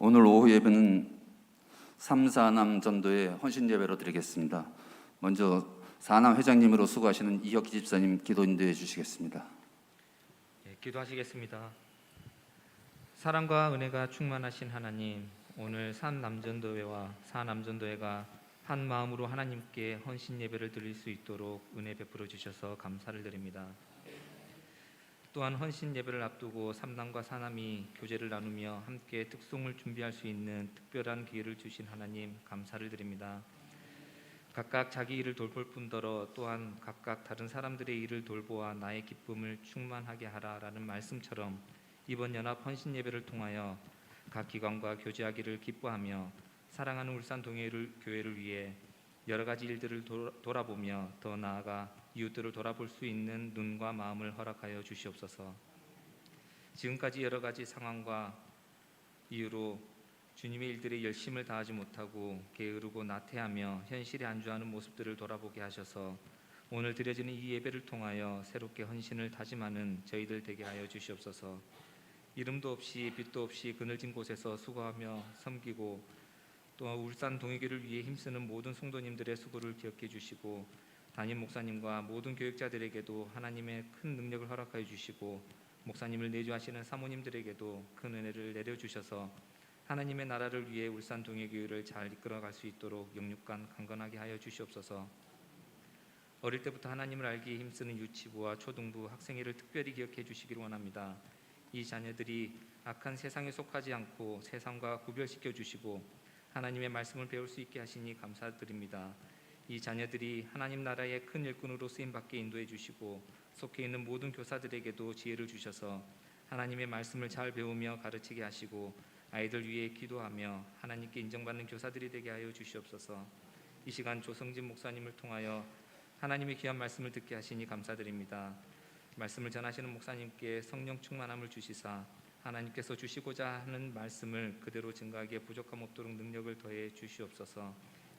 오늘 오후 예배는 3, 4남 전도의 헌신 예배로 드리겠습니다. 먼저 4남 회장님으로 수고하시는 이혁기 집사님 기도 인도해 주시겠습니다. 기도하시겠습니다. 사랑과 은혜가 충만하신 하나님, 오늘 3남전도회와 4남전도회가 한 마음으로 하나님께 헌신 예배를 드릴 수 있도록 은혜 베풀어 주셔서 감사를 드립니다. 또한 헌신 예배를 앞두고 3남과 4남이 교제를 나누며 함께 특송을 준비할 수 있는 특별한 기회를 주신 하나님 감사를 드립니다. 각각 자기 일을 돌볼 뿐더러 또한 각각 다른 사람들의 일을 돌보아 나의 기쁨을 충만하게 하라라는 말씀처럼 이번 연합 헌신 예배를 통하여 각 기관과 교제하기를 기뻐하며 사랑하는 울산 동해교회를 위해 여러 가지 일들을 돌아보며 더 나아가 이웃들을 돌아볼 수 있는 눈과 마음을 허락하여 주시옵소서. 지금까지 여러 가지 상황과 이유로 주님의 일들에 열심을 다하지 못하고 게으르고 나태하며 현실에 안주하는 모습들을 돌아보게 하셔서 오늘 드려지는 이 예배를 통하여 새롭게 헌신을 다짐하는 저희들 되게 하여 주시옵소서. 이름도 없이 빛도 없이 그늘진 곳에서 수고하며 섬기고 또 울산 동해교를 위해 힘쓰는 모든 성도님들의 수고를 기억해 주시고 담임 목사님과 모든 교육자들에게도 하나님의 큰 능력을 허락하여 주시고 목사님을 내주하시는 사모님들에게도 큰 은혜를 내려주셔서 하나님의 나라를 위해 울산 동해교회를 잘 이끌어갈 수 있도록 영육간 강건하게 하여 주시옵소서. 어릴 때부터 하나님을 알기에 힘쓰는 유치부와 초등부 학생회를 특별히 기억해 주시기를 원합니다. 이 자녀들이 악한 세상에 속하지 않고 세상과 구별시켜 주시고 하나님의 말씀을 배울 수 있게 하시니 감사드립니다. 이 자녀들이 하나님 나라의 큰 일꾼으로 쓰임받게 인도해 주시고 속해 있는 모든 교사들에게도 지혜를 주셔서 하나님의 말씀을 잘 배우며 가르치게 하시고 아이들 위해 기도하며 하나님께 인정받는 교사들이 되게 하여 주시옵소서. 이 시간 조성진 목사님을 통하여 하나님의 귀한 말씀을 듣게 하시니 감사드립니다. 말씀을 전하시는 목사님께 성령 충만함을 주시사 하나님께서 주시고자 하는 말씀을 그대로 증거하기에 부족함 없도록 능력을 더해 주시옵소서.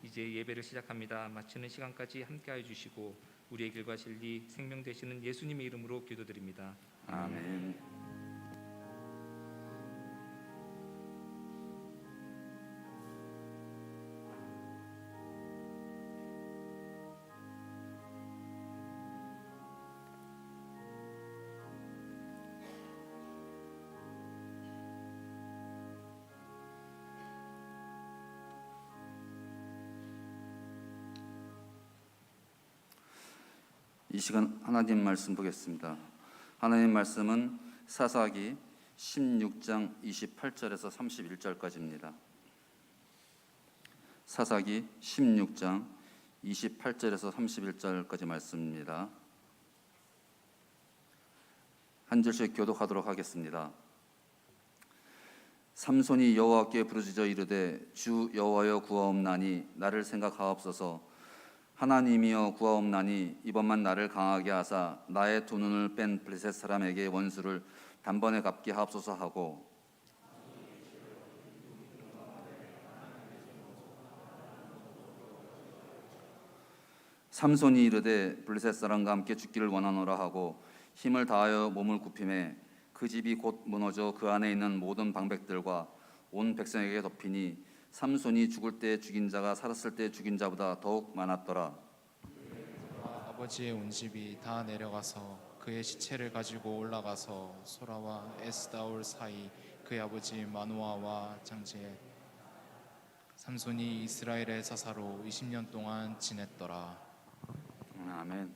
이제 예배를 시작합니다. 마치는 시간까지 함께하여 주시고 우리의 길과 진리 생명 되시는 예수님의 이름으로 기도드립니다. 아멘. 이 시간 하나님 말씀 보겠습니다. 하나님 말씀은 사사기 16장 28절에서 31절까지입니다. 사사기 16장 28절에서 31절까지 말씀입니다. 한 절씩 교독하도록 하겠습니다. 삼손이 여호와께 부르짖어 이르되 주 여호와여 구하옵나니 나를 생각하옵소서. 하나님이여 구하옵나니 이번만 나를 강하게 하사 나의 두 눈을 뺀 블레셋 사람에게 원수를 단번에 갚게 하옵소서 하고 삼손이 이르되 블레셋 사람과 함께 죽기를 원하노라 하고 힘을 다하여 몸을 굽히매 그 집이 곧 무너져 그 안에 있는 모든 방백들과 온 백성에게 덮이니 삼손이 죽을 때 죽인 자가 살았을 때 죽인 자보다 더욱 많았더라. 아버지의 온 집이 다 내려가서 그의 시체를 가지고 올라가서 소라와 에스다올 사이 그의 아버지 마노아와 장제 삼손이 이스라엘의 사사로 20년 동안 지냈더라. 아멘.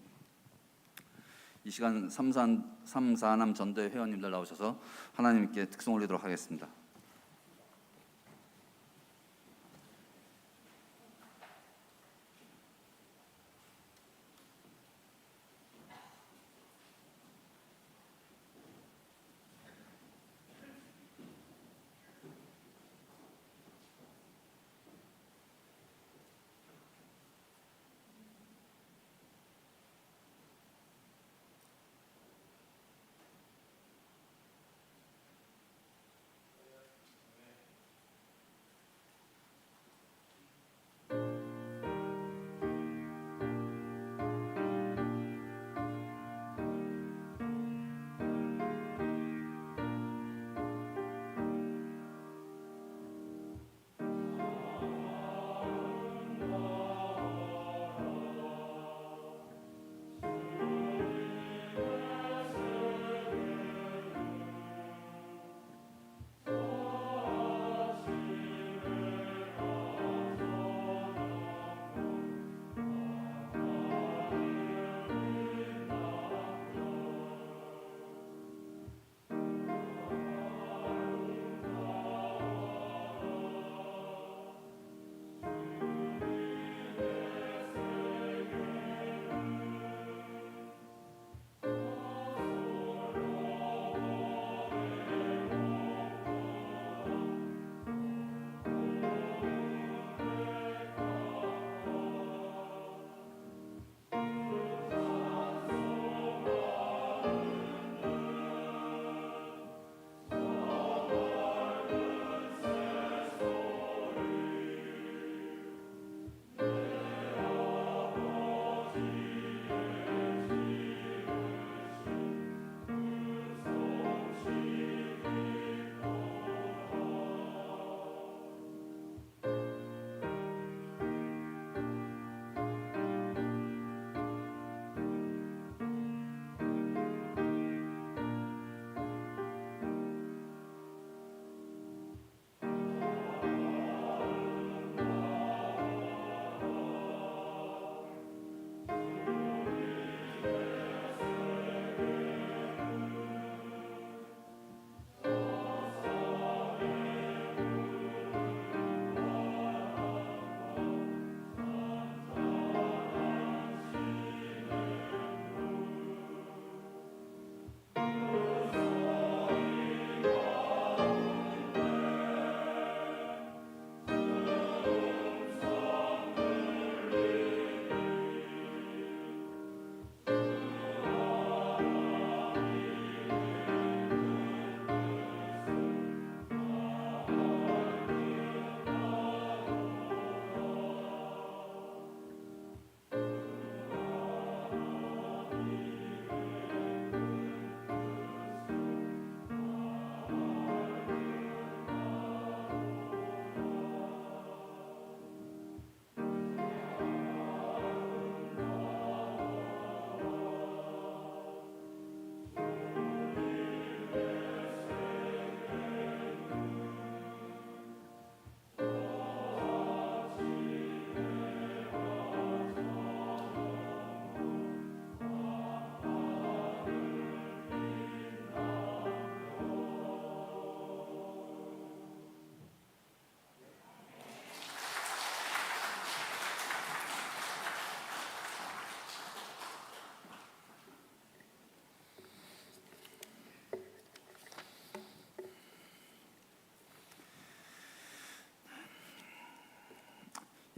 이 시간 3, 4남 전도회 회원님들 나오셔서 하나님께 특송 올리도록 하겠습니다.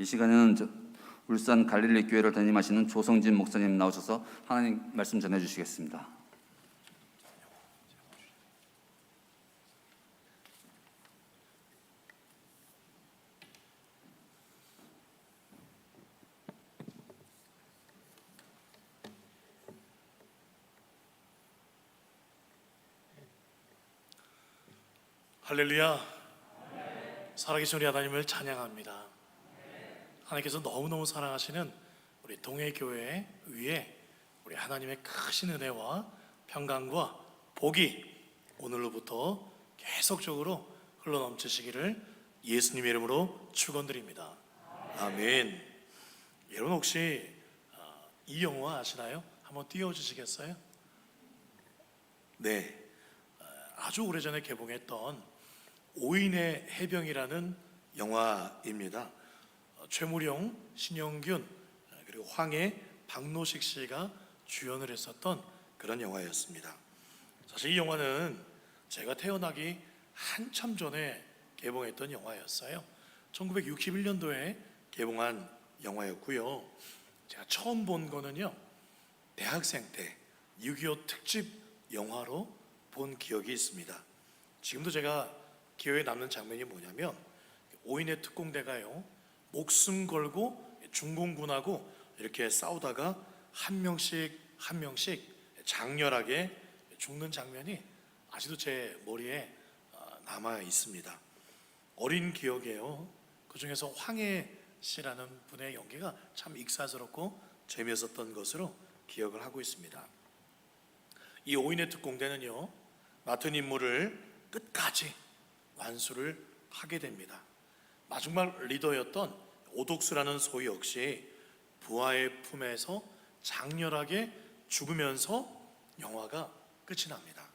이 시간에는 울산 갈릴리 교회를 담임하시는 조성진 목사님 나오셔서 하나님 말씀 전해 주시겠습니다. 할렐루야. 살아계신 우리 하나님을 찬양합니다. 하나님께서 너무너무 사랑하시는 우리 동해교회 위에 우리 하나님의 크신 은혜와 평강과 복이 오늘로부터 계속적으로 흘러넘치시기를 예수님의 이름으로 축원드립니다. 아멘. 여러분 혹시 이 영화 아시나요? 한번 띄워주시겠어요? 네, 아주 오래전에 개봉했던 오인의 해병이라는 영화입니다. 최무룡, 신영균 그리고 황해, 박노식 씨가 주연을 했었던 그런 영화였습니다. 사실 이 영화는 제가 태어나기 한참 전에 개봉했던 영화였어요. 1961년도에 개봉한 영화였고요. 제가 처음 본 거는요, 대학생 때 6.25 특집 영화로 본 기억이 있습니다. 지금도 제가 기억에 남는 장면이 뭐냐면 오인의 특공대가요, 목숨 걸고 중공군하고 이렇게 싸우다가 한 명씩 장렬하게 죽는 장면이 아직도 제 머리에 남아 있습니다. 어린 기억이에요. 그 중에서 황해 씨라는 분의 연기가 참 익살스럽고 재미있었던 것으로 기억을 하고 있습니다. 이 오인의 특공대는요, 맡은 임무를 끝까지 완수를 하게 됩니다. 마지막 리더였던 오독수라는 소 역시 부하의 품에서 장렬하게 죽으면서 영화가 끝이 납니다.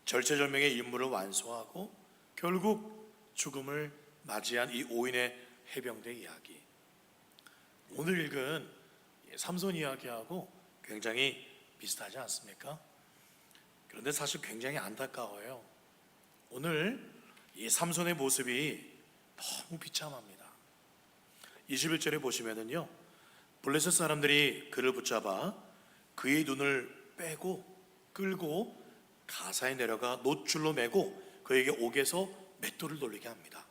절체절명의 임무를 완수하고 결국 죽음을 맞이한 이 오인의 해병대 이야기, 오늘 읽은 삼손 이야기하고 굉장히 비슷하지 않습니까? 그런데 사실 굉장히 안타까워요. 오늘 이 삼손의 모습이 너무 비참합니다. 21절에 보시면은요, 블레셋 사람들이 그를 붙잡아 그의 눈을 빼고 끌고 가사에 내려가 노줄로 매고 그에게 옥에서 맷돌을 돌리게 합니다.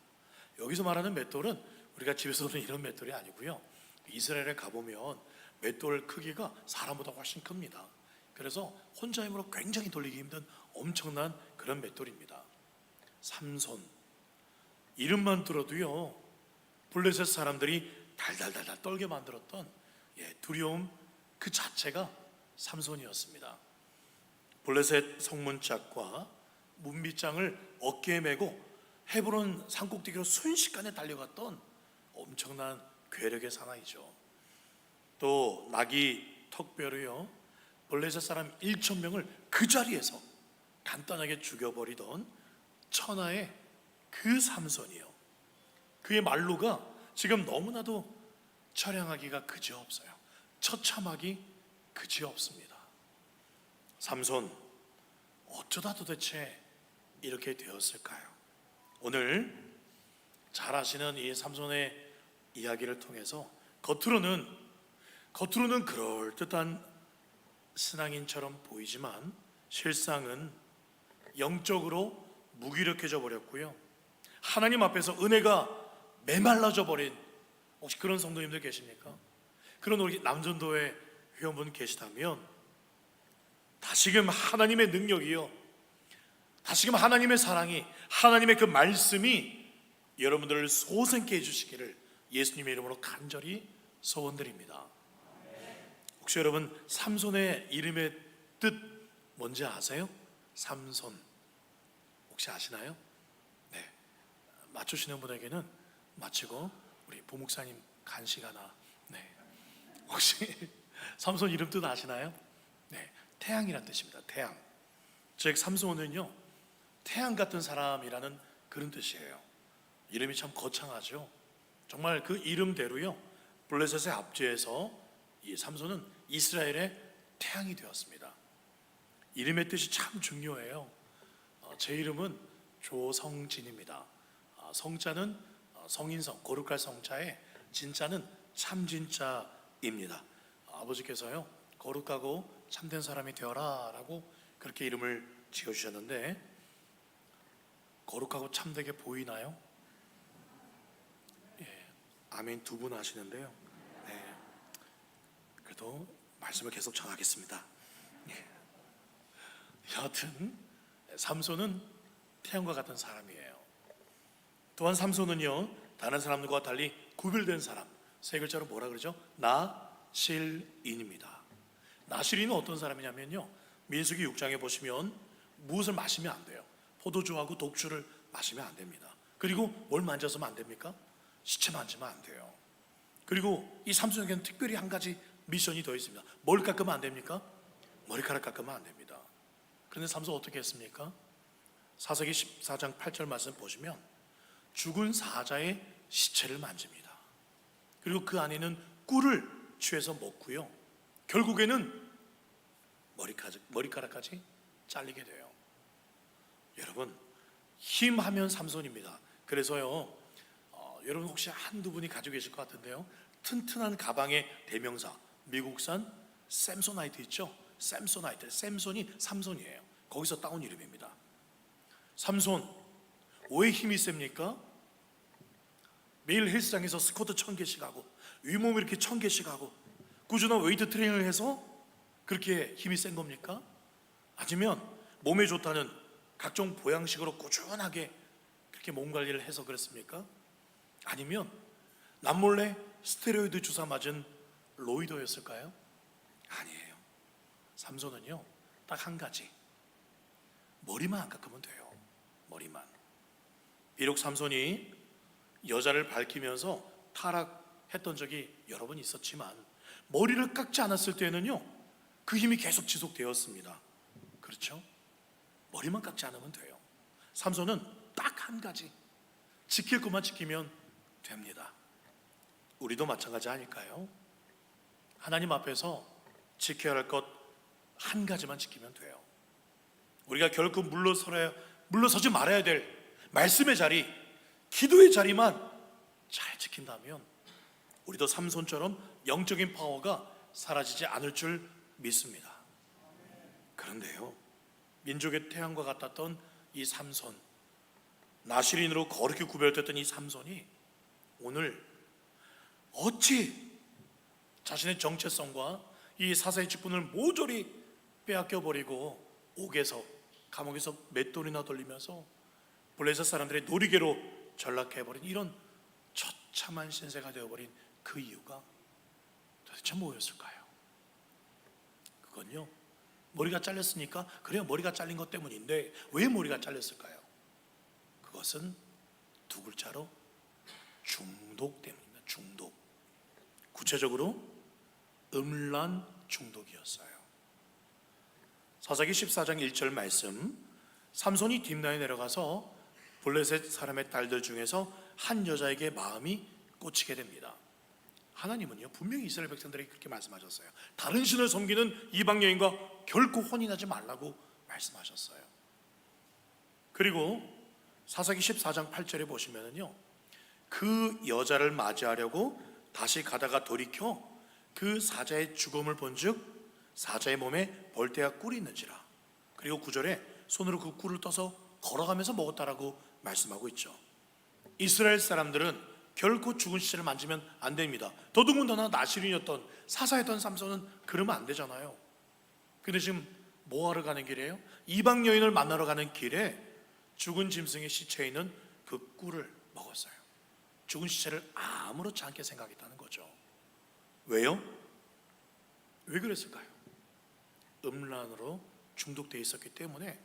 여기서 말하는 맷돌은 우리가 집에서 보는 이런 맷돌이 아니고요, 이스라엘에 가보면 맷돌 크기가 사람보다 훨씬 큽니다. 그래서 혼자 힘으로 굉장히 돌리기 힘든 엄청난 그런 맷돌입니다. 삼손, 이름만 들어도요, 블레셋 사람들이 달달달달 떨게 만들었던 두려움 그 자체가 삼손이었습니다. 블레셋 성문짝과 문빗장을 어깨에 메고 헤브론 산꼭대기로 순식간에 달려갔던 엄청난 괴력의 사나이죠. 또 나귀 턱뼈로요, 블레셋 사람 1,000명을 그 자리에서 간단하게 죽여버리던 천하의 그 삼손이요, 그의 말로가 지금 너무나도 처량하기가 그지없어요. 처참하기 그지없습니다. 삼손, 어쩌다 도대체 이렇게 되었을까요? 오늘 잘 아시는 이 삼손의 이야기를 통해서 겉으로는 그럴듯한 신앙인처럼 보이지만 실상은 영적으로 무기력해져 버렸고요, 하나님 앞에서 은혜가 메말라져 버린, 혹시 그런 성도님들 계십니까? 그런 우리 남전도회 회원분 계시다면 다시금 하나님의 능력이요, 다시금 하나님의 사랑이, 하나님의 그 말씀이 여러분들을 소생케 해주시기를 예수님의 이름으로 간절히 소원드립니다. 혹시 여러분 삼손의 이름의 뜻 뭔지 아세요? 삼손 혹시 아시나요? 네, 맞추시는 분에게는 마치고 우리 부목사님 간식 하나. 네, 혹시 삼손 이름 뜻 아시나요? 네, 태양이란 뜻입니다. 태양. 즉 삼손은요, 태양 같은 사람이라는 그런 뜻이에요. 이름이 참 거창하죠. 정말 그 이름대로요, 블레셋의 압제에서 이 삼손은 이스라엘의 태양이 되었습니다. 이름의 뜻이 참 중요해요. 제 이름은 조성진입니다. 성자는 성인성, 거룩할 성자에 진짜는 참 진짜입니다. 아버지께서요, 거룩하고 참된 사람이 되어라 라고 그렇게 이름을 지어주셨는데, 거룩하고 참되게 보이나요? 예, 아멘 두 분 하시는데요. 네, 그래도 말씀을 계속 전하겠습니다. 예. 여하튼 삼손은 태양과 같은 사람이에요. 또한 삼손은요, 다른 사람들과 달리 구별된 사람, 세 글자로 뭐라 그러죠? 나실인입니다. 나실인은 어떤 사람이냐면요, 민수기 6장에 보시면 무엇을 마시면 안 돼요. 포도주하고 독주를 마시면 안 됩니다. 그리고 뭘 만져서면 안 됩니까? 시체 만지면 안 돼요. 그리고 이 삼손에게는 특별히 한 가지 미션이 더 있습니다. 뭘 깎으면 안 됩니까? 머리카락 깎으면 안 됩니다. 그런데 삼손 어떻게 했습니까? 사사기 14장 8절 말씀 보시면 죽은 사자의 시체를 만집니다. 그리고 그 안에는 꿀을 취해서 먹고요, 결국에는 머리카락까지 잘리게 돼요. 여러분, 힘하면 삼손입니다. 그래서요, 여러분 혹시 한두 분이 가지고 계실 것 같은데요, 튼튼한 가방의 대명사, 미국산 샘소나이트 있죠? 샘소나이트, 샘손이 삼손이에요. 거기서 따온 이름입니다. 삼손, 왜 힘이 셉니까? 매일 헬스장에서 스쿼트 1000개씩 하고 윗몸 이렇게 1000개씩 하고 꾸준한 웨이트 트레이닝을 해서 그렇게 힘이 센 겁니까? 아니면 몸에 좋다는 각종 보양식으로 꾸준하게 그렇게 몸 관리를 해서 그렇습니까? 아니면 남몰래 스테로이드 주사 맞은 로이더였을까요? 아니에요. 삼손은요, 딱 한 가지, 머리만 안 깎으면 돼요. 머리만. 비록 삼손이 여자를 밝히면서 타락했던 적이 여러 번 있었지만 머리를 깎지 않았을 때는요, 그 힘이 계속 지속되었습니다. 그렇죠? 머리만 깎지 않으면 돼요. 삼손은 딱 한 가지, 지킬 것만 지키면 됩니다. 우리도 마찬가지 아닐까요? 하나님 앞에서 지켜야 할 것 한 가지만 지키면 돼요. 우리가 결코 물러서지 말아야 될 말씀의 자리, 기도의 자리만 잘 지킨다면 우리도 삼손처럼 영적인 파워가 사라지지 않을 줄 믿습니다. 그런데요, 민족의 태양과 같았던 이 삼손, 나실인으로 거룩히 구별됐던 이 삼손이 오늘 어찌 자신의 정체성과 이 사사의 직분을 모조리 빼앗겨 버리고 옥에서, 감옥에서 맷돌이나 돌리면서 블레셋 사람들의 놀이개로 전락해버린 이런 처참한 신세가 되어버린 그 이유가 도대체 뭐였을까요? 그건요, 머리가 잘렸으니까 그래요, 머리가 잘린 것 때문인데 왜 머리가 잘렸을까요? 그것은 두 글자로 중독 때문입니다. 중독. 구체적으로 음란 중독이었어요. 사사기 14장 1절 말씀, 삼손이 딥나에 내려가서 블레셋 사람의 딸들 중에서 한 여자에게 마음이 꽂히게 됩니다. 하나님은요, 분명히 이스라엘 백성들에게 그렇게 말씀하셨어요. 다른 신을 섬기는 이방 여인과 결코 혼인하지 말라고 말씀하셨어요. 그리고 사사기 14장 8절에 보시면은요, 그 여자를 맞이하려고 다시 가다가 돌이켜 그 사자의 죽음을 본즉 사자의 몸에 벌떼와 꿀이 있는지라. 그리고 9절에 손으로 그 꿀을 떠서 걸어가면서 먹었다라고 말씀하고 있죠. 이스라엘 사람들은 결코 죽은 시체를 만지면 안 됩니다. 더더군다나 나실인이었던, 사사였던 삼손은 그러면 안 되잖아요. 근데 지금 뭐하러 가는 길이에요? 이방 여인을 만나러 가는 길에 죽은 짐승의 시체에 있는 그 꿀을 먹었어요. 죽은 시체를 아무렇지 않게 생각했다는 거죠. 왜요? 왜 그랬을까요? 음란으로 중독되어 있었기 때문에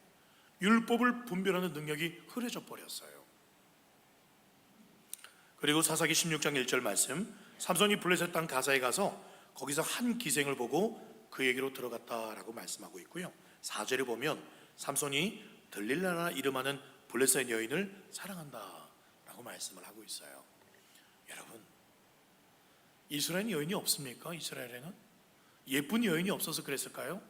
율법을 분별하는 능력이 흐려져 버렸어요. 그리고 사사기 16장 1절 말씀, 삼손이 블레셋 땅 가사에 가서 거기서 한 기생을 보고 그에게로 들어갔다라고 말씀하고 있고요, 4절에 보면 삼손이 들릴라라 이름하는 블레셋 여인을 사랑한다라고 말씀을 하고 있어요. 여러분, 이스라엘 여인이 없습니까? 이스라엘에는 예쁜 여인이 없어서 그랬을까요?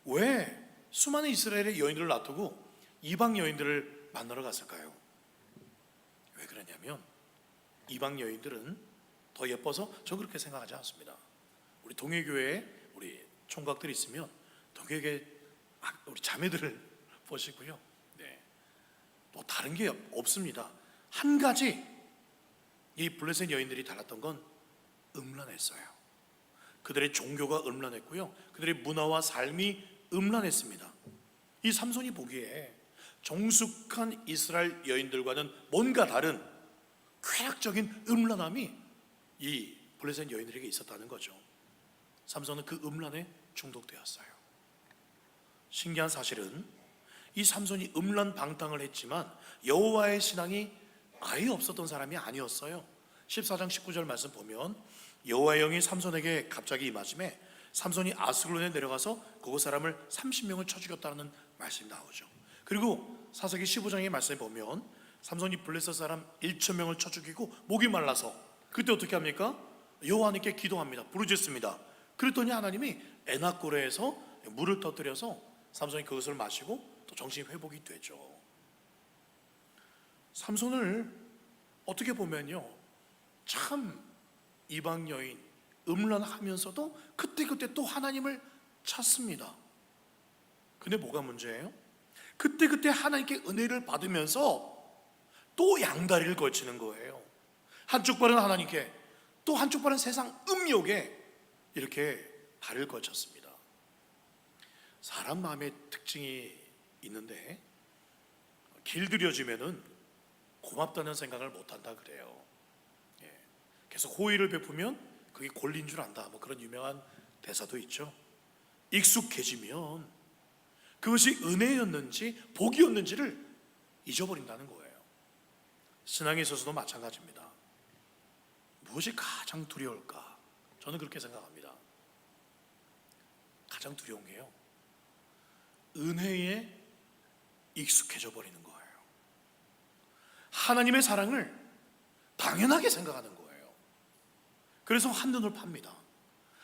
왜 수많은 이스라엘의 여인들을 놔두고 이방 여인들을 만나러 갔을까요? 왜 그러냐면 이방 여인들은 더 예뻐서 저 그렇게 생각하지 않습니다. 우리 동해교회에 우리 총각들이 있으면 동해교회 우리 자매들을 보시고요. 네. 뭐 다른 게 없습니다. 한 가지 이 블레셋 여인들이 달랐던 건 음란했어요. 그들의 종교가 음란했고요. 그들의 문화와 삶이 음란했습니다. 이 삼손이 보기에 정숙한 이스라엘 여인들과는 뭔가 다른 쾌락적인 음란함이 이 블레셋 여인들에게 있었다는 거죠. 삼손은 그 음란에 중독되었어요. 신기한 사실은 이 삼손이 음란 방탕을 했지만 여호와의 신앙이 아예 없었던 사람이 아니었어요. 14장 19절 말씀 보면 여호와의 영이 삼손에게 갑자기 임하심에 삼손이 아스글론에 내려가서 그곳 사람을 30명을 쳐 죽였다는 말씀이 나오죠. 그리고 사사기 15장의 말씀에 보면 삼손이 블레셋 사람 1,000명을 쳐 죽이고 목이 말라서 그때 어떻게 합니까? 여호와 하나님께 기도합니다. 부르짖습니다. 그랬더니 하나님이 에낙고레에서 물을 터뜨려서 삼손이 그것을 마시고 또 정신 회복이 되죠. 삼손을 어떻게 보면요, 참 이방 여인 음란하면서도 그때그때 또 하나님을 찾습니다. 근데 뭐가 문제예요? 그때그때 하나님께 은혜를 받으면서 또 양다리를 걸치는 거예요. 한쪽 발은 하나님께, 또 한쪽 발은 세상 음욕에 이렇게 다리를 걸쳤습니다. 사람 마음의 특징이 있는데 길들여지면은 고맙다는 생각을 못한다 그래요. 계속 호의를 베푸면 그게 권리인 줄 안다, 뭐 그런 유명한 대사도 있죠. 익숙해지면 그것이 은혜였는지 복이었는지를 잊어버린다는 거예요. 신앙에 있어서도 마찬가지입니다. 무엇이 가장 두려울까? 저는 그렇게 생각합니다. 가장 두려운 게요, 은혜에 익숙해져 버리는 거예요. 하나님의 사랑을 당연하게 생각하는 거예요. 그래서 한눈을 팝니다.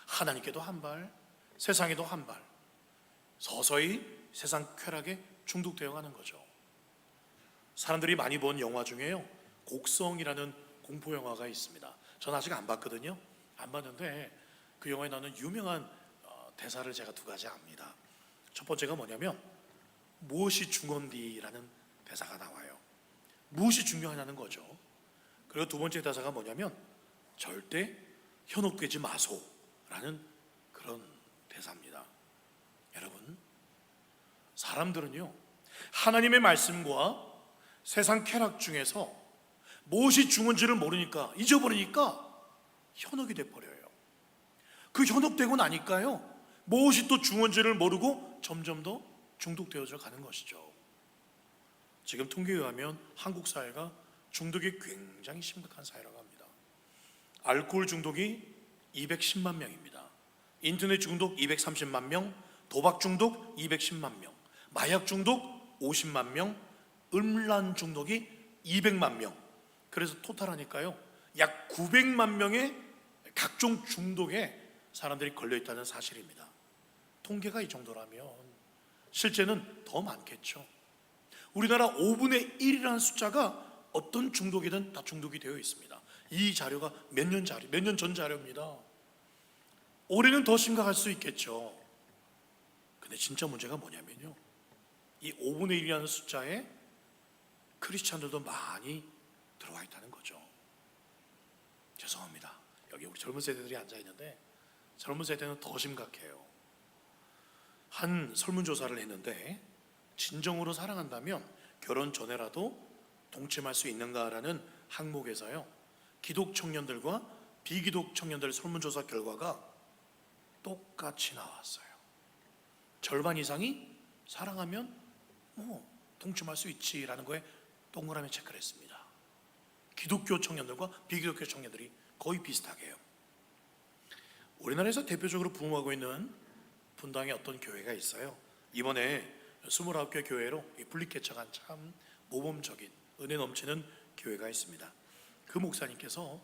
하나님께도 한 발, 세상에도 한 발, 서서히 세상 쾌락에 중독되어 가는 거죠. 사람들이 많이 본 영화 중에요, 곡성이라는 공포 영화가 있습니다. 전 아직 안 봤거든요. 안 봤는데 그 영화에 나오는 유명한 대사를 제가 두 가지 압니다. 첫 번째가 뭐냐면 무엇이 중헌디라는 대사가 나와요. 무엇이 중요하냐는 거죠. 그리고 두 번째 대사가 뭐냐면 절대 현혹되지 마소라는 그런 대사입니다. 여러분, 사람들은요, 하나님의 말씀과 세상 쾌락 중에서 무엇이 중요한지를 모르니까, 잊어버리니까 현혹이 돼버려요. 그 현혹되고 나니까요, 무엇이 또 중요한지를 모르고 점점 더 중독되어져 가는 것이죠. 지금 통계에 의하면 한국 사회가 중독이 굉장히 심각한 사회라고 합니다. 알코올 중독이 210만 명입니다. 인터넷 중독 230만 명, 도박 중독 210만 명, 마약 중독 50만 명, 음란 중독이 200만 명. 그래서 토탈하니까요, 약 900만 명의 각종 중독에 사람들이 걸려있다는 사실입니다. 통계가 이 정도라면 실제는 더 많겠죠. 우리나라 5분의 1이라는 숫자가 어떤 중독이든 다 중독이 되어 있습니다. 이 자료가 몇 년 전 자료입니다. 올해는 더 심각할 수 있겠죠. 근데 진짜 문제가 뭐냐면요, 이 5분의 1이라는 숫자에 크리스찬들도 많이 들어와 있다는 거죠. 죄송합니다. 여기 우리 젊은 세대들이 앉아 있는데 젊은 세대는 더 심각해요. 한 설문조사를 했는데 진정으로 사랑한다면 결혼 전에라도 동침할 수 있는가라는 항목에서요, 기독 청년들과 비기독 청년들 설문조사 결과가 똑같이 나왔어요. 절반 이상이 사랑하면 동침할 수 있지라는 거에 동그라미 체크를 했습니다. 기독교 청년들과 비기독교 청년들이 거의 비슷하게 해요. 우리나라에서 대표적으로 부흥하고 있는 분당에 어떤 교회가 있어요. 이번에 29개 교회로 분리개척한 참 모범적인 은혜 넘치는 교회가 있습니다. 그 목사님께서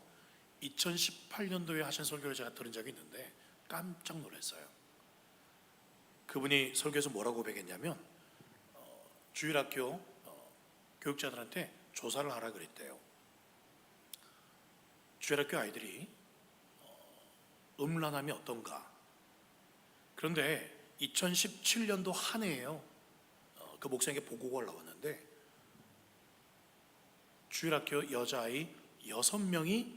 2018년도에 하신 설교를 제가 들은 적이 있는데 깜짝 놀랐어요. 그분이 설교에서 뭐라고 고백했냐면 주일학교 교육자들한테 조사를 하라 그랬대요. 주일학교 아이들이 음란함이 어떤가? 그런데 2017년도 한 해에요. 그 목사님께 보고가 올라왔는데 주일학교 여자아이 6명이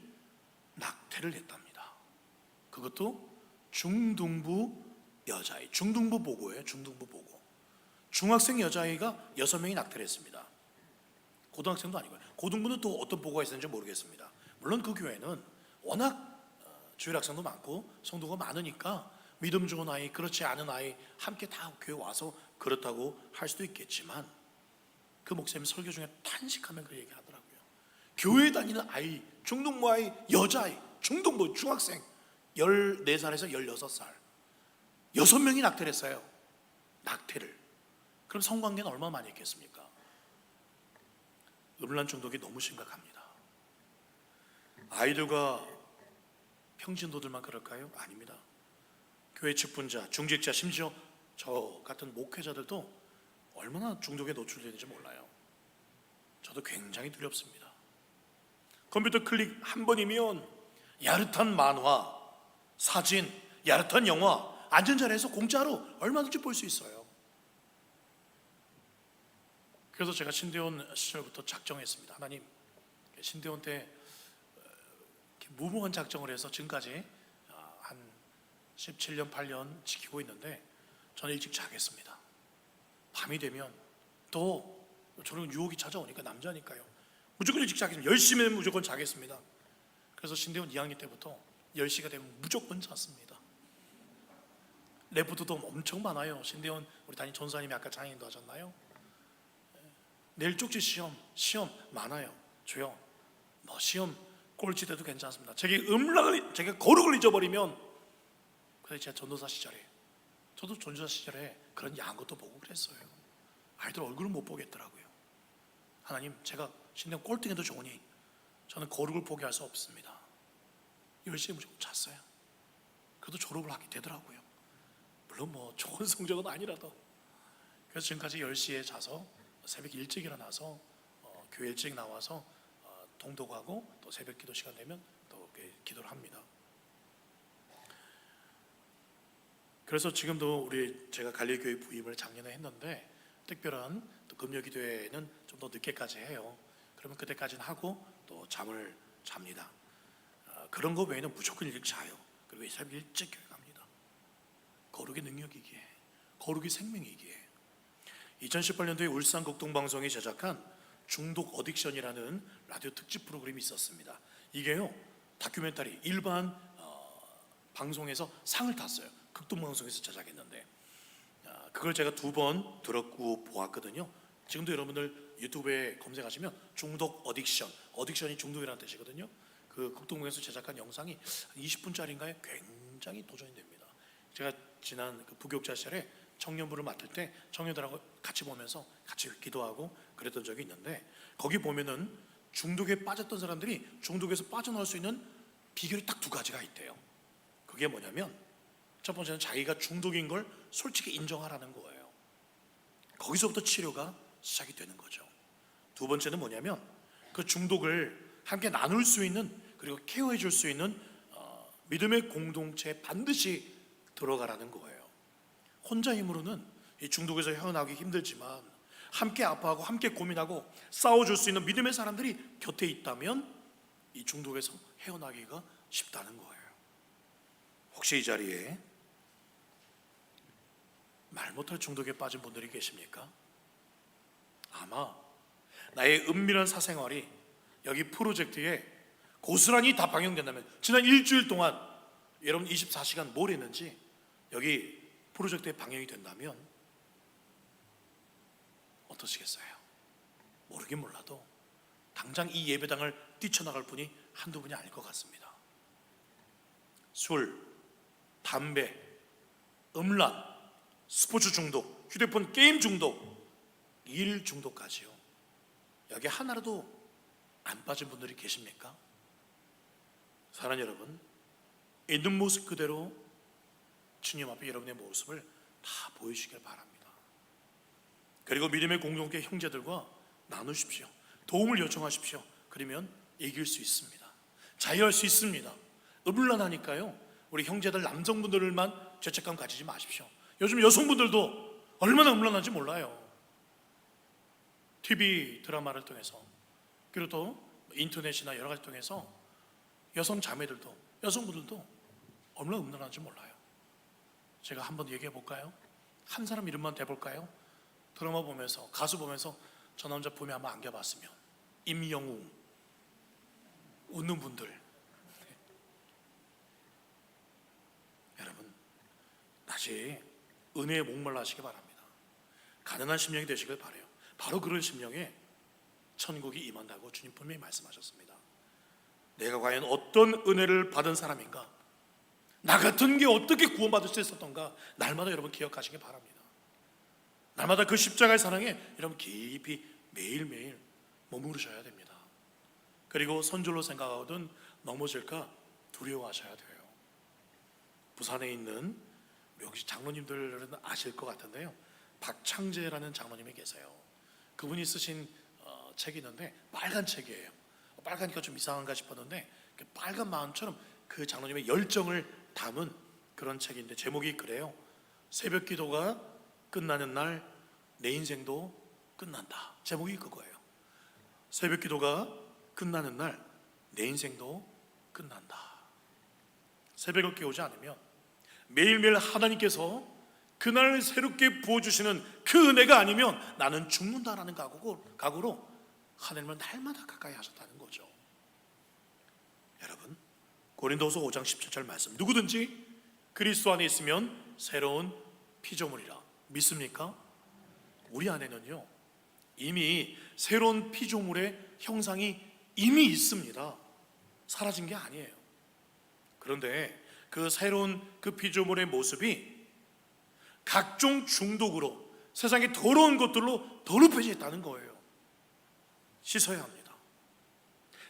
낙태를 했답니다. 그것도 중등부 여자아이, 중등부 보고예요. 중등부 보고. 중학생 여자아이가 6명이 낙태를 했습니다. 고등학생도 아니고요. 고등부는 또 어떤 보고가 있었는지 모르겠습니다. 물론 그 교회는 워낙 주일 학생도 많고 성도가 많으니까 믿음 좋은 아이, 그렇지 않은 아이 함께 다 교회 와서 그렇다고 할 수도 있겠지만, 그 목사님 설교 중에 탄식하면 그 얘기 하더라고요. 교회 다니는 아이, 중등부 아이, 여자아이, 중등부 중학생 14살에서 16살 6명이 낙태를 했어요. 낙태를. 그럼 성관계는 얼마나 많이 했겠습니까? 음란 중독이 너무 심각합니다. 아이들과 평신도들만 그럴까요? 아닙니다. 교회 직분자, 중직자, 심지어 저 같은 목회자들도 얼마나 중독에 노출되는지 몰라요. 저도 굉장히 두렵습니다. 컴퓨터 클릭 한 번이면 야릇한 만화, 사진, 야릇한 영화 안전자리에서 공짜로 얼마든지 볼 수 있어요. 그래서 제가 신대원 시절부터 작정했습니다. 하나님, 신대원 때 무모한 작정을 해서 지금까지 한 17년, 8년 지키고 있는데, 저는 일찍 자겠습니다. 밤이 되면 또 저는 유혹이 찾아오니까, 남자니까요, 무조건 일찍 자겠습니다. 10시면 무조건 자겠습니다. 그래서 신대원 2학년 때부터 10시가 되면 무조건 잤습니다. 레포트도 엄청 많아요. 신대원 우리 담임 전사님이 아까 장애인도 하셨나요? 내일 쪽지 시험 많아요. 줘요. 뭐 시험 꼴찌 돼도 괜찮습니다. 제게 거룩을 잊어버리면, 그래서 제가 전도사 시절에, 저도 전도사 시절에 그런 야한 것도 보고 그랬어요. 아이들 얼굴을 못 보겠더라고요. 하나님, 제가 신대원 꼴등해도 좋으니 저는 거룩을 포기할 수 없습니다. 10시에 무조건 잤어요. 그래도 졸업을 하게 되더라고요. 물론 뭐 좋은 성적은 아니라도. 그래서 지금까지 10시에 자서 새벽 일찍 일어나서 교회 일찍 나와서 동독하고 또 새벽 기도 시간 되면 또 기도를 합니다. 그래서 지금도 제가 갈릴교회 부임을 작년에 했는데, 특별한 또 금요 기도회는 좀 더 늦게까지 해요. 그러면 그때까지는 하고 또 잠을 잡니다. 그런 거 외에는 무조건 일찍 자요. 그리고 이 사람 일찍 교회 갑니다. 거룩의 능력이기에, 거룩의 생명이기에. 2018년도에 울산 극동방송이 제작한 중독 어딕션이라는 라디오 특집 프로그램이 있었습니다. 이게요, 다큐멘터리 일반 방송에서 상을 탔어요. 극동방송에서 제작했는데, 그걸 제가 2번 들었고 보았거든요. 지금도 여러분들 유튜브에 검색하시면 중독 어딕션이 중독이라는 뜻이거든요. 그 극동방송에서 제작한 영상이 20분짜리인가요? 굉장히 도전이 됩니다. 제가 지난 그 부교육자 시절에 청년부를 맡을 때 청년들하고 같이 보면서 같이 기도하고 그랬던 적이 있는데, 거기 보면은 중독에 빠졌던 사람들이 중독에서 빠져나올 수 있는 비결이 딱 2가지가 있대요. 그게 뭐냐면, 첫 번째는 자기가 중독인 걸 솔직히 인정하라는 거예요. 거기서부터 치료가 시작이 되는 거죠. 2번째는 뭐냐면, 그 중독을 함께 나눌 수 있는, 그리고 케어해 줄 수 있는 믿음의 공동체에 반드시 들어가라는 거예요. 혼자 힘으로는 이 중독에서 헤어나오기 힘들지만, 함께 아파하고 함께 고민하고 싸워줄 수 있는 믿음의 사람들이 곁에 있다면 이 중독에서 헤어나기가 쉽다는 거예요. 혹시 이 자리에 말 못할 중독에 빠진 분들이 계십니까? 아마 나의 은밀한 사생활이 여기 프로젝트에 고스란히 다 방영된다면, 지난 일주일 동안 여러분 24시간 뭘 했는지 여기 프로젝트에 방영이 된다면 어떠시겠어요? 모르긴 몰라도 당장 이 예배당을 뛰쳐나갈 분이 한두 분이 아닐 것 같습니다. 술, 담배, 음란, 스포츠 중독, 휴대폰 게임 중독, 일 중독까지요. 여기 하나라도 안 빠진 분들이 계십니까? 사랑하는 여러분, 있는 모습 그대로 주님 앞에 여러분의 모습을 다 보여주시길 바랍니다. 그리고 믿음의 공동체 형제들과 나누십시오. 도움을 요청하십시오. 그러면 이길 수 있습니다. 자유할 수 있습니다. 음란하니까요, 우리 형제들 남성분들만 죄책감 가지지 마십시오. 요즘 여성분들도 얼마나 음란한지 몰라요. TV 드라마를 통해서, 그리고 또 인터넷이나 여러 가지 통해서 여성 자매들도, 여성분들도 얼마나 음란한지 몰라요. 제가 한번 얘기해 볼까요? 한 사람 이름만 대볼까요? 드라마 보면서, 가수 보면서 저 남자 봄에 한번 안겨봤으면. 임영웅. 웃는 분들. 네. 여러분, 다시 은혜에 목말라 하시기 바랍니다. 가난한 심령이 되시길 바라요. 바로 그런 심령에 천국이 임한다고 주님 분명히 말씀하셨습니다. 내가 과연 어떤 은혜를 받은 사람인가, 나 같은 게 어떻게 구원받을 수 있었던가, 날마다 여러분 기억하시기 바랍니다. 날마다 그 십자가의 사랑에 여러분 깊이 매일매일 머무르셔야 됩니다. 그리고 선줄로 생각하거든 넘어질까 두려워하셔야 돼요. 부산에 있는 역시 장로님들은 아실 것 같은데요, 박창재라는 장로님이 계세요. 그분이 쓰신 책이 있는데 빨간 책이에요. 빨가니까 좀 이상한가 싶었는데 빨간 마음처럼 그 장로님의 열정을 담은 그런 책인데 제목이 그래요. 새벽 기도가 끝나는 날 내 인생도 끝난다. 제목이 그거예요. 새벽 기도가 끝나는 날 내 인생도 끝난다. 새벽을 깨우지 않으면, 매일매일 하나님께서 그날 새롭게 부어주시는 그 은혜가 아니면 나는 죽는다라는 각오로 하나님을 날마다 가까이 하셨다는 거죠. 여러분, 고린도서 5장 17절 말씀, 누구든지 그리스도 안에 있으면 새로운 피조물이라. 믿습니까? 우리 안에는요 이미 새로운 피조물의 형상이 이미 있습니다. 사라진 게 아니에요. 그런데 그 새로운 그 피조물의 모습이 각종 중독으로, 세상의 더러운 것들로 더럽혀져 있다는 거예요. 씻어야 합니다.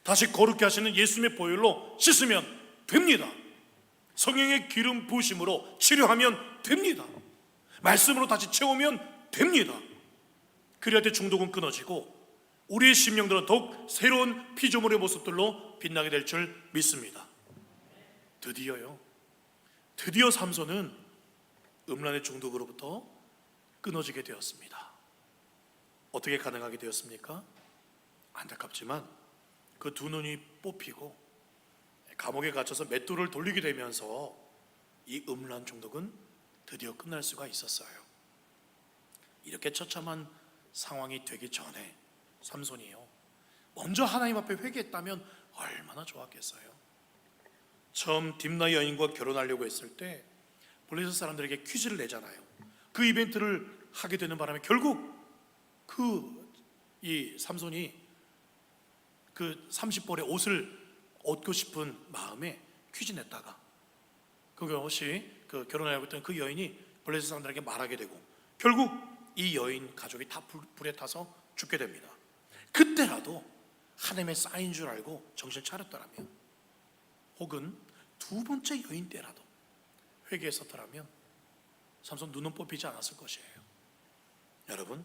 다시 거룩게 하시는 예수님의 보혈로 씻으면 됩니다. 성령의 기름 부으심으로 치료하면 됩니다. 말씀으로 다시 채우면 됩니다. 그래야 때 중독은 끊어지고 우리의 심령들은 더욱 새로운 피조물의 모습들로 빛나게 될 줄 믿습니다. 드디어 삼손은 음란의 중독으로부터 끊어지게 되었습니다. 어떻게 가능하게 되었습니까? 안타깝지만 그 두 눈이 뽑히고 감옥에 갇혀서 맷돌을 돌리게 되면서 이 음란 중독은 드디어 끝날 수가 있었어요. 이렇게 처참한 상황이 되기 전에 삼손이요 먼저 하나님 앞에 회개했다면 얼마나 좋았겠어요. 처음 딥나 여인과 결혼하려고 했을 때 블레셋 사람들에게 퀴즈를 내잖아요. 그 이벤트를 하게 되는 바람에 결국 이 삼손이 그 30벌의 옷을 얻고 싶은 마음에 퀴즈 냈다가 그것이 그 결혼하려고 했던 그 여인이 블레셋 사람들에게 말하게 되고 결국 이 여인 가족이 다 불에 타서 죽게 됩니다. 그때라도 하나님의 쌓인 줄 알고 정신 차렸더라면, 혹은 두 번째 여인 때라도 회개했었더라면 삼손 눈은 뽑히지 않았을 것이에요. 여러분,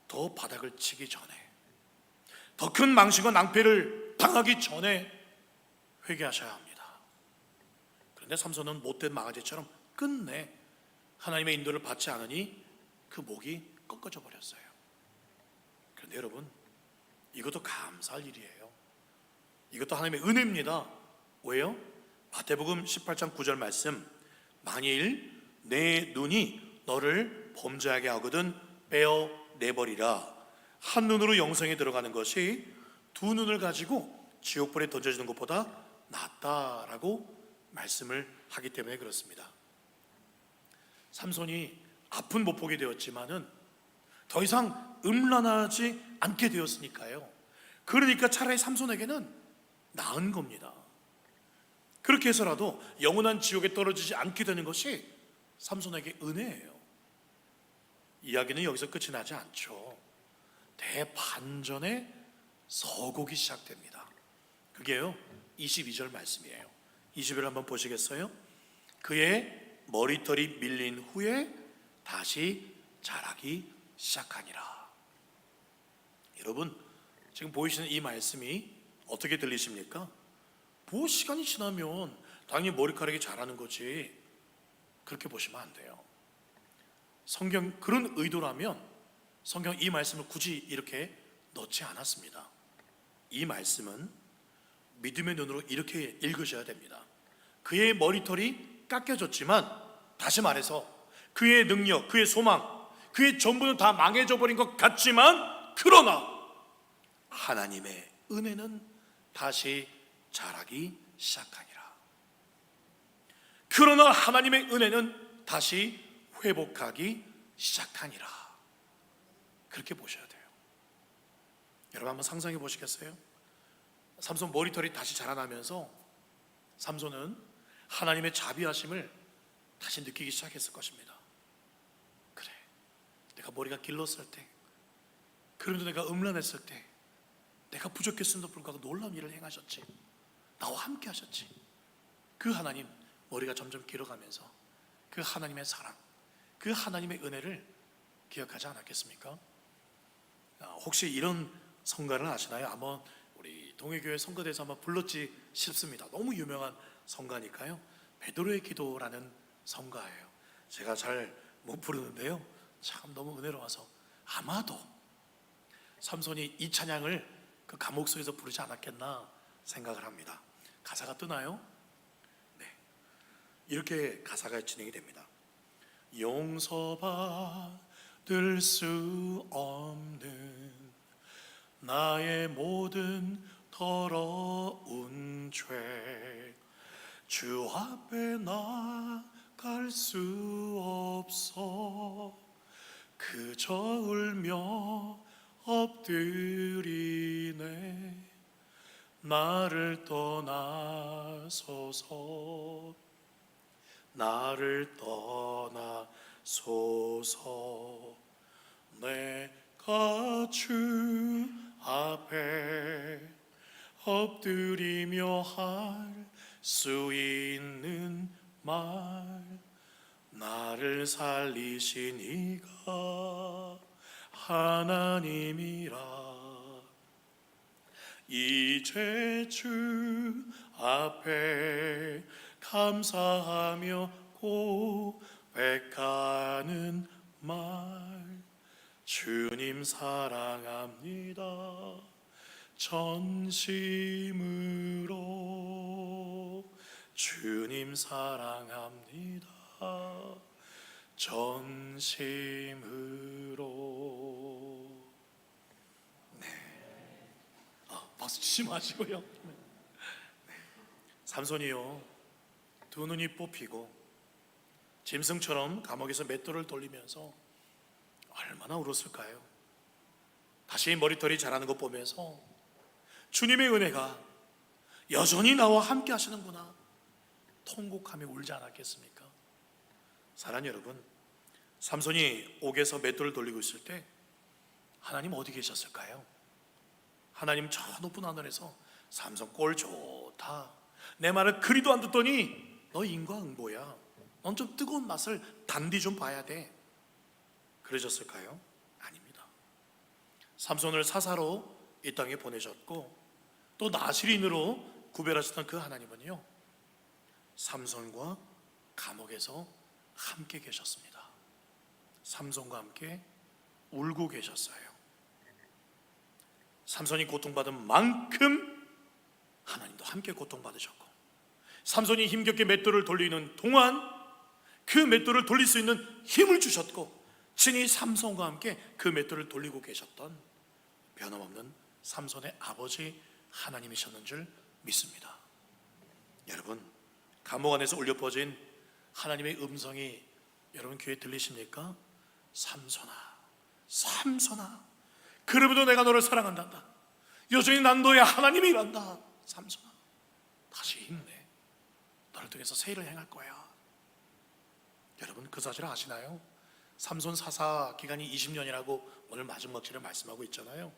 더 바닥을 치기 전에, 더 큰 망신과 낭패를 당하기 전에 회개하셔야 합니다. 그런데 삼손은 못된 망아지처럼 끝내 하나님의 인도를 받지 않으니 그 목이 꺾어져 버렸어요. 그런데 여러분, 이것도 감사할 일이에요. 이것도 하나님의 은혜입니다. 왜요? 마태복음 18장 9절 말씀, 만일 내 눈이 너를 범죄하게 하거든 빼어내버리라. 한 눈으로 영생에 들어가는 것이 두 눈을 가지고 지옥불에 던져지는 것보다 낫다라고 말씀을 하기 때문에 그렇습니다. 삼손이 앞은 못 보게 되었지만은 더 이상 음란하지 않게 되었으니까요. 그러니까 차라리 삼손에게는 나은 겁니다. 그렇게 해서라도 영원한 지옥에 떨어지지 않게 되는 것이 삼손에게 은혜예요. 이야기는 여기서 끝이 나지 않죠. 대반전의 서곡이 시작됩니다. 그게요 22절 말씀이에요. 20절 한번 보시겠어요? 그의 머리털이 밀린 후에 다시 자라기 시작하니라. 여러분, 지금 보이시는 이 말씀이 어떻게 들리십니까? 시간이 지나면 당연히 머리카락이 자라는 거지. 그렇게 보시면 안 돼요. 성경 그런 의도라면 성경 이 말씀을 굳이 이렇게 넣지 않았습니다. 이 말씀은 믿음의 눈으로 이렇게 읽으셔야 됩니다. 그의 머리털이 깎여졌지만, 다시 말해서 그의 능력, 그의 소망, 그의 전부는 다 망해져 버린 것 같지만, 그러나 하나님의 은혜는 다시 자라기 시작하니라. 그러나 하나님의 은혜는 다시 회복하기 시작하니라. 그렇게 보셔야 돼요. 여러분 한번 상상해 보시겠어요? 삼손 머리털이 다시 자라나면서 삼손은 하나님의 자비하심을 다시 느끼기 시작했을 것입니다. 그래, 내가 머리가 길렀을 때, 그래도 내가 음란했을 때, 내가 부족했음에도 불구하고 놀라운 일을 행하셨지. 나와 함께 하셨지. 그 하나님, 머리가 점점 길어가면서 그 하나님의 사랑, 그 하나님의 은혜를 기억하지 않았겠습니까? 혹시 이런 성가를 아시나요? 한번 우리 동해교회 성가대에서 한번 불렀지 싶습니다. 너무 유명한 성가니까요. 베드로의 기도라는 성가예요. 제가 잘 못 부르는데요, 참 너무 은혜로워서 아마도 삼손이 이 찬양을 그 감옥 속에서 부르지 않았겠나 생각을 합니다. 가사가 뜨나요? 네, 이렇게 가사가 진행이 됩니다. 용서받을 수 없는 나의 모든 더러운 죄, 주 앞에 나갈 수 없어 그저 울며 엎드리네. 나를 떠나소서, 나를 떠나소서. 내가 주 앞에 엎드리며 할 수 있는 말, 나를 살리신 이가 하나님이라. 이제 주 앞에 감사하며 고백하는 말, 주님 사랑합니다 전심으로. 주님 사랑합니다 전심으로. 박수 치지 마시고요. 삼손이요, 두 눈이 뽑히고 짐승처럼 감옥에서 맷돌을 돌리면서 얼마나 울었을까요? 다시 머리털이 자라는 것 보면서 주님의 은혜가 여전히 나와 함께 하시는구나 통곡하며 울지 않았겠습니까? 사랑하는 여러분, 삼손이 옥에서 맷돌을 돌리고 있을 때 하나님 어디 계셨을까요? 하나님 저 높은 하늘에서 삼손 꼴 좋다, 내 말을 그리도 안 듣더니 너 인과응보야, 넌 좀 뜨거운 맛을 단디 좀 봐야 돼, 그러셨을까요? 아닙니다. 삼손을 사사로 이 땅에 보내셨고 또 나시린으로 구별하셨던 그 하나님은요, 삼손과 감옥에서 함께 계셨습니다. 삼손과 함께 울고 계셨어요. 삼손이 고통받은 만큼 하나님도 함께 고통받으셨고, 삼손이 힘겹게 맷돌을 돌리는 동안 그 맷돌을 돌릴 수 있는 힘을 주셨고, 친히 삼손과 함께 그 맷돌을 돌리고 계셨던 변함없는 삼손의 아버지 하나님이셨는 줄 믿습니다. 여러분, 감옥 안에서 울려 퍼진 하나님의 음성이 여러분 귀에 들리십니까? 삼손아, 삼손아, 그러므로 내가 너를 사랑한단다. 여전히 난 너의 하나님이란다. 삼손아, 다시 힘내. 너를 통해서 새 일을 행할 거야. 여러분, 그 사실을 아시나요? 삼손 사사 기간이 20년이라고 오늘 마지막 절에 말씀하고 있잖아요.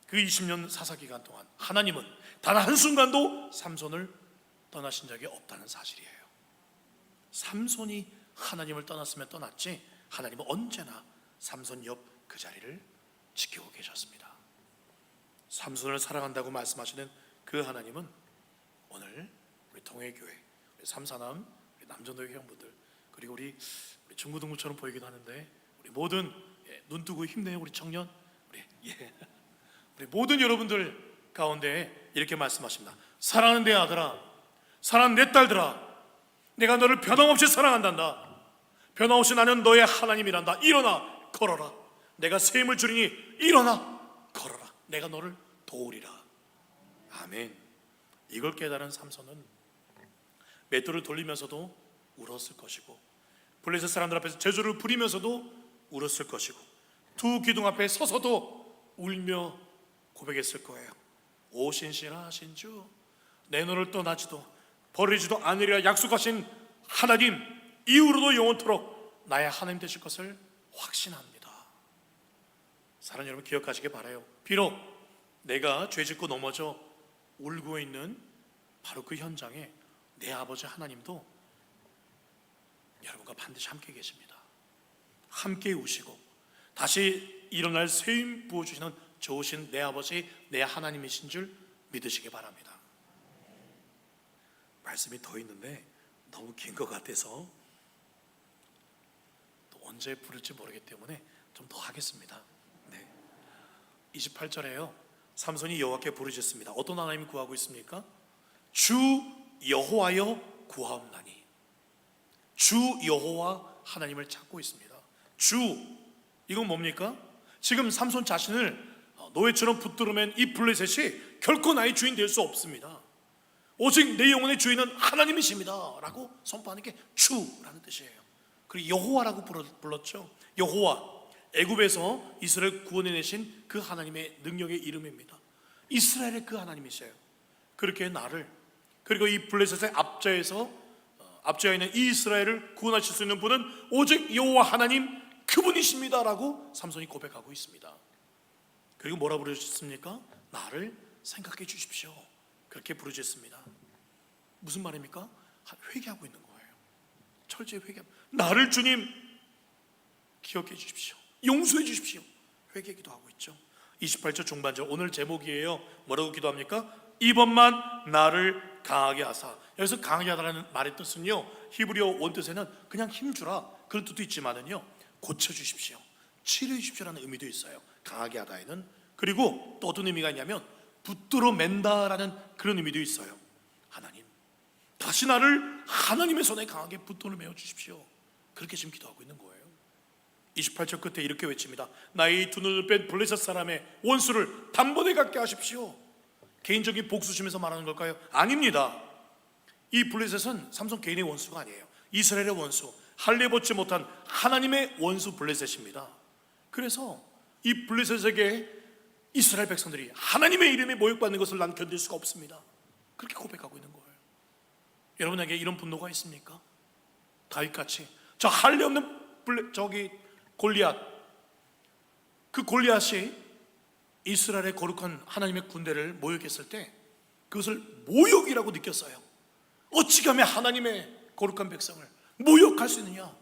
그 20년 사사 기간 동안 하나님은 단 한순간도 삼손을 떠나신 적이 없다는 사실이에요. 삼손이 하나님을 떠났으면 떠났지, 하나님은 언제나 삼손 옆 그 자리를 지키고 계셨습니다. 삼손을 사랑한다고 말씀하시는 그 하나님은 오늘 우리 통해교회 삼사남, 우리 남전도의 회원분들, 그리고 우리 중고등부처럼 보이기도 하는데 우리 모든 눈 뜨고 힘내요 우리 청년, 우리 모든 여러분들 가운데 이렇게 말씀하십니다. 사랑하는 내 아들아, 사랑하는 내 딸들아, 내가 너를 변함없이 사랑한단다. 변함없이 나는 너의 하나님이란다. 일어나 걸어라. 내가 새 힘을 주리니 일어나 걸어라. 내가 너를 도우리라. 아멘. 이걸 깨달은 삼손은 맷돌을 돌리면서도 울었을 것이고, 블레셋 사람들 앞에서 제조를 부리면서도 울었을 것이고, 두 기둥 앞에 서서도 울며 고백했을 거예요. 오 신실하신 주, 내 너를 떠나지도 버리지도 않으리라 약속하신 하나님, 이후로도 영원토록 나의 하나님 되실 것을 확신합니다. 사랑하는 여러분, 기억하시기 바라요. 비록 내가 죄짓고 넘어져 울고 있는 바로 그 현장에 내 아버지 하나님도 여러분과 반드시 함께 계십니다. 함께 우시고 다시 일어날 새 힘 부어주시는 좋으신 내 아버지, 내 하나님이신 줄 믿으시기 바랍니다. 말씀이 더 있는데 너무 긴 것 같아서 또 언제 부를지 모르기 때문에 좀 더 하겠습니다. 28절에요. 삼손이 여호와께 부르짖습니다. 어떤 하나님이 구하고 있습니까? 주 여호와여 구하옵나니. 주 여호와 하나님을 찾고 있습니다. 주, 이건 뭡니까? 지금 삼손 자신을 노예처럼 붙들어맨 이 블레셋이 결코 나의 주인 될 수 없습니다. 오직 내 영혼의 주인은 하나님이십니다 라고 선포하는 게 주라는 뜻이에요. 그리고 여호와라고 불렀죠. 여호와, 애굽에서 이스라엘 구원해내신 그 하나님의 능력의 이름입니다. 이스라엘의 그 하나님이세요. 그렇게 나를, 그리고 이 블레셋의 앞자에 있는 이 이스라엘을 구원하실 수 있는 분은 오직 여호와 하나님, 그분이십니다 라고 삼손이 고백하고 있습니다. 그리고 뭐라 부르셨습니까? 나를 생각해 주십시오. 그렇게 부르셨습니다. 무슨 말입니까? 회개하고 있는 거예요. 철저히 회개하고, 나를 주님 기억해 주십시오, 용서해 주십시오, 회개 기도하고 있죠. 28절 중반절, 오늘 제목이에요. 뭐라고 기도합니까? 이번만 나를 강하게 하사. 여기서 강하게 하다라는 말의 뜻은요, 히브리어 원뜻에는 그냥 힘주라 그런 뜻도 있지만은요, 고쳐주십시오, 치료해 주십시오라는 의미도 있어요, 강하게 하다에는. 그리고 또 어떤 의미가 있냐면 붙들어 맨다라는 그런 의미도 있어요. 하나님, 다시 나를 하나님의 손에 강하게 붙들어 매어 주십시오. 그렇게 지금 기도하고 있는 거예요. 28절 끝에 이렇게 외칩니다. 나의 두 눈을 뺀 블레셋 사람의 원수를 단번에 갖게 하십시오. 개인적인 복수심에서 말하는 걸까요? 아닙니다. 이 블레셋은 삼손 개인의 원수가 아니에요. 이스라엘의 원수, 할례 받지 못한 하나님의 원수 블레셋입니다. 그래서 이 블레셋에게 이스라엘 백성들이 하나님의 이름에 모욕받는 것을 난 견딜 수가 없습니다. 그렇게 고백하고 있는 거예요. 여러분에게 이런 분노가 있습니까? 다윗같이 저 할례 없는 골리앗, 그 골리앗이 이스라엘의 거룩한 하나님의 군대를 모욕했을 때 그것을 모욕이라고 느꼈어요. 어찌 감히 하나님의 거룩한 백성을 모욕할 수 있느냐.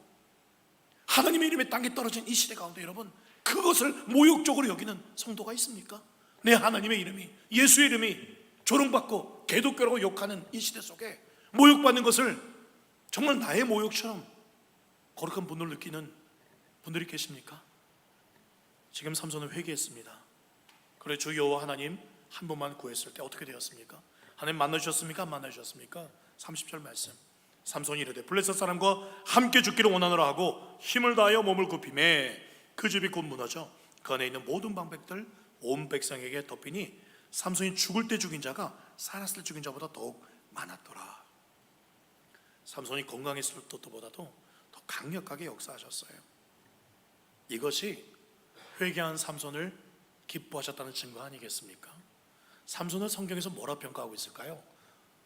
하나님의 이름이 땅에 떨어진 이 시대 가운데 여러분, 그것을 모욕적으로 여기는 성도가 있습니까? 내 하나님의 이름이, 예수의 이름이 조롱받고 개독교라고 욕하는 이 시대 속에 모욕받는 것을 정말 나의 모욕처럼 거룩한 분노를 느끼는 분들이 계십니까? 지금 삼손은 회개했습니다. 그래, 주 여호와 하나님 한 번만 구했을 때 어떻게 되었습니까? 하나님 만나주셨습니까? 안 만나주셨습니까? 30절 말씀, 삼손이 이르되 블레셋 사람과 함께 죽기를 원하노라 하고 힘을 다하여 몸을 굽히매 그 집이 곧 무너져 그 안에 있는 모든 방백들 온 백성에게 덮이니 삼손이 죽을 때 죽인 자가 살았을 때 죽인 자보다 더욱 많았더라. 삼손이 건강했을 때보다도 더 강력하게 역사하셨어요. 이것이 회개한 삼손을 기뻐하셨다는 증거 아니겠습니까? 삼손을 성경에서 뭐라 평가하고 있을까요?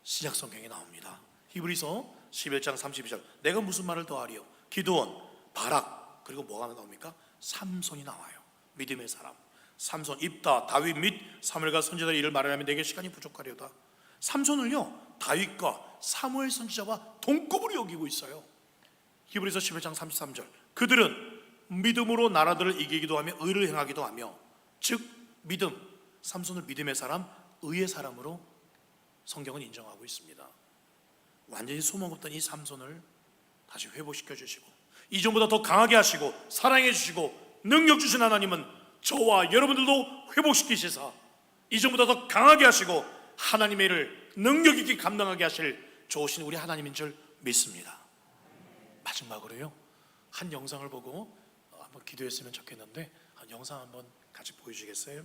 신약 성경에 나옵니다. 히브리서 11장 32절, 내가 무슨 말을 더하리요? 기드온, 바락, 그리고 뭐가 나옵니까? 삼손이 나와요. 믿음의 사람 삼손, 입다, 다윗 및 사무엘과 선지자의 일을 말하려면 내게 시간이 부족하려다. 삼손을요, 다윗과 사무엘 선지자와 동급으로 여기고 있어요. 히브리서 11장 33절, 그들은 믿음으로 나라들을 이기기도 하며 의를 행하기도 하며, 즉 믿음, 삼손을 믿음의 사람, 의의 사람으로 성경은 인정하고 있습니다. 완전히 소망없던 이 삼손을 다시 회복시켜 주시고 이전보다 더 강하게 하시고 사랑해 주시고 능력 주신 하나님은 저와 여러분들도 회복시키시사 이전보다 더 강하게 하시고 하나님의 일을 능력 있게 감당하게 하실 좋으신 우리 하나님인 줄 믿습니다. 마지막으로요, 한 영상을 보고 한번 기도했으면 좋겠는데 한 영상 한번 같이 보여주시겠어요?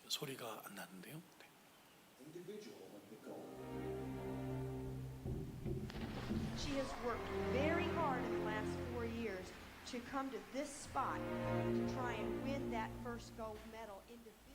소리가 안 나는데요. 네. She has worked very hard in the last 4 years to come to this spot to try and win that first gold medal individually.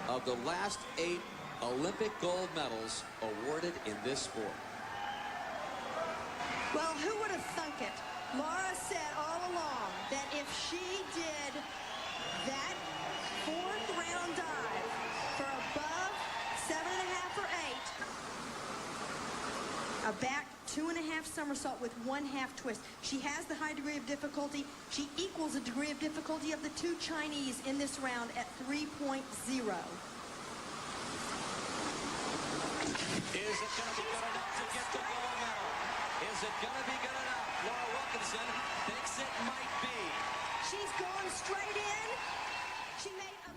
Of the last 8 Olympic gold medals awarded in this sport. Well, who would have thunk it? Laura said all along that if she did that fourth round dive for above 7.5 or 8, a back 2.5 somersault with 1/2 twist. She has the high degree of difficulty. She equals the degree of difficulty of the 2 Chinese in this round at 3.0. Is it going to be good enough to get the gold medal? Is it going to be good enough? Laura Wilkinson thinks it might be. She's going straight in. She made a...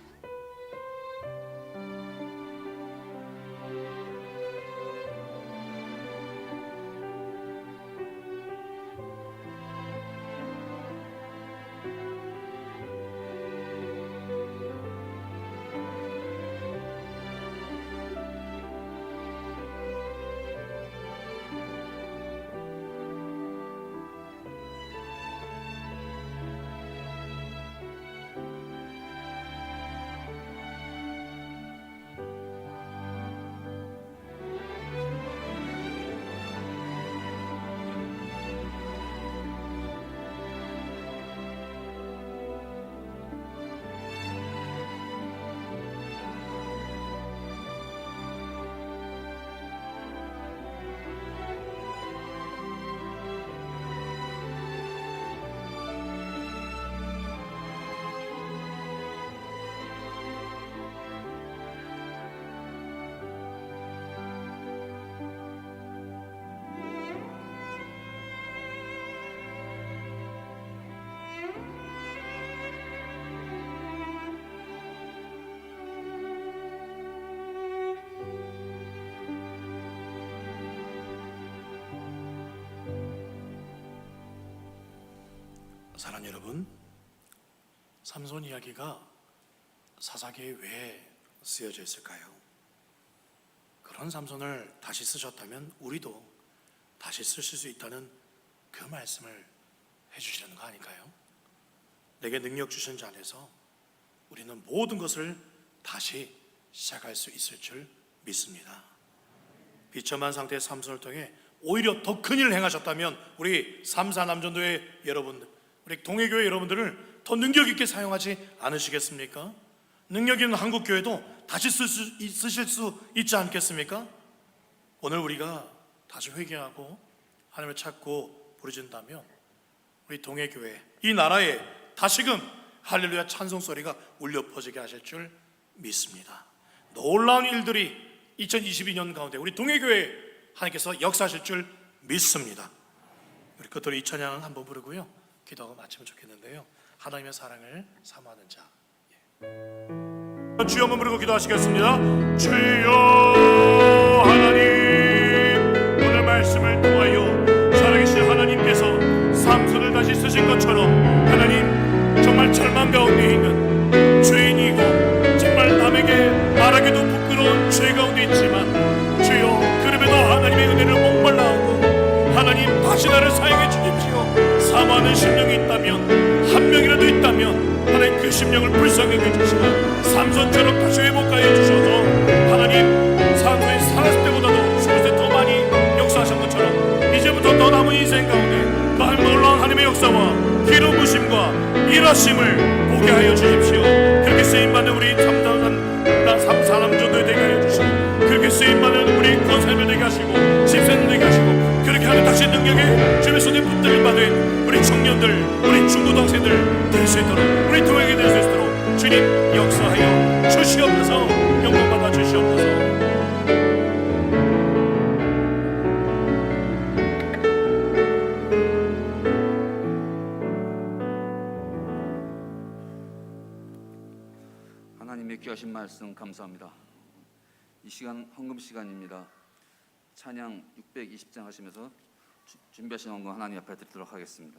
사랑하는 여러분, 삼손 이야기가 사사기에 왜 쓰여져 있을까요? 그런 삼손을 다시 쓰셨다면 우리도 다시 쓰실 수 있다는 그 말씀을 해주시는 거 아닐까요? 내게 능력 주신 자 안에서 우리는 모든 것을 다시 시작할 수 있을 줄 믿습니다. 비참한 상태의 삼손을 통해 오히려 더 큰 일을 행하셨다면 우리 3, 4 남전도의 여러분들, 우리 동해교회 여러분들을 더 능력 있게 사용하지 않으시겠습니까? 능력 있는 한국교회도 다시 쓰실 수 있지 않겠습니까? 오늘 우리가 다시 회개하고 하나님을 찾고 부르짖는다면 우리 동해교회, 이 나라에 다시금 할렐루야 찬송 소리가 울려 퍼지게 하실 줄 믿습니다. 놀라운 일들이 2022년 가운데 우리 동해교회 하나님께서 역사하실 줄 믿습니다. 우리 끝으로 이 찬양을 한번 부르고요, 기도하고 마치면 좋겠는데요. 하나님의 사랑을 사모하는 자. 주여 한번 부르고 기도하시겠습니다. 주여 하나님, 오늘 말씀을 통하여 살아계신 하나님께서 삼손을 다시 쓰신 것처럼 하나님, 정말 절망 가운데 있는 죄인이고 정말 남에게 말하기도 부끄러운 죄 가운데 있지만 주여 그럼에도 하나님의 은혜를 목말라하고 하나님 다시 나를 사용해 주십시오. 사모하는 심령이 있다면, 한 명이라도 있다면 하나님 그 심령을 불쌍하게 해주시고 삼손처럼 다시 회복하여 주셔서 하나님 삼손이 살았을 때보다도 죽을 때 더 많이 역사하신 것처럼 이제부터 더 남은 인생 가운데 그 놀라운 하나님의 역사와 기름 부심과 일하심을 보게 하여 주십시오. 그렇게 쓰임받는 우리 삼사남전도에 되게 하여 주시고 그렇게 쓰임받는 우리 권사님을 되게 하시고 집사님을 되게 하시고 그렇게 하는 다시 능력에 주님의 손에 붙들림 받은 우리 청년들, 우리 중고등학생들 될 수 있도록, 우리 교회에 될 수 있도록 주님 역사하여 주시옵소서. 영광 받아 주시옵소서. 하나님의 귀하신 말씀 감사합니다. 이 시간 헌금 시간입니다. 찬양 620장 하시면서 준비하신 헌금 하나님 앞에 드리도록 하겠습니다.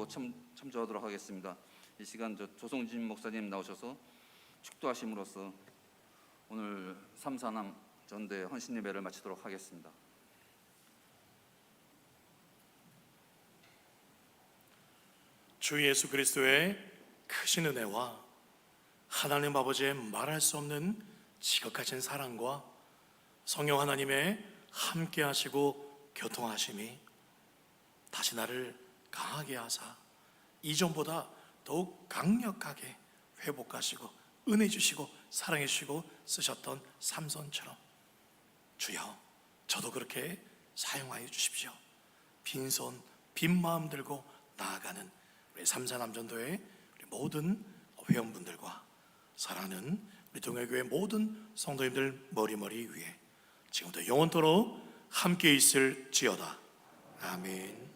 기도로 참조하도록 하겠습니다. 이 시간 조성진 목사님 나오셔서 축도하심으로써 오늘 3, 4남 전대 헌신 예배를 마치도록 하겠습니다. 주 예수 그리스도의 크신 은혜와 하나님 아버지의 말할 수 없는 지극하신 사랑과 성령 하나님의 함께 하시고 교통하심이 다시 나를 강하게 하사 이전보다 더욱 강력하게 회복하시고 은혜 주시고 사랑해 주시고 쓰셨던 삼손처럼 주여 저도 그렇게 사용하여 주십시오. 빈손 빈 마음 들고 나아가는 우리 삼사남전도의 우리 모든 회원분들과 사랑하는 우리 동해교회 모든 성도님들 머리머리 위에 지금부터 영원토록 함께 있을지어다. 아멘.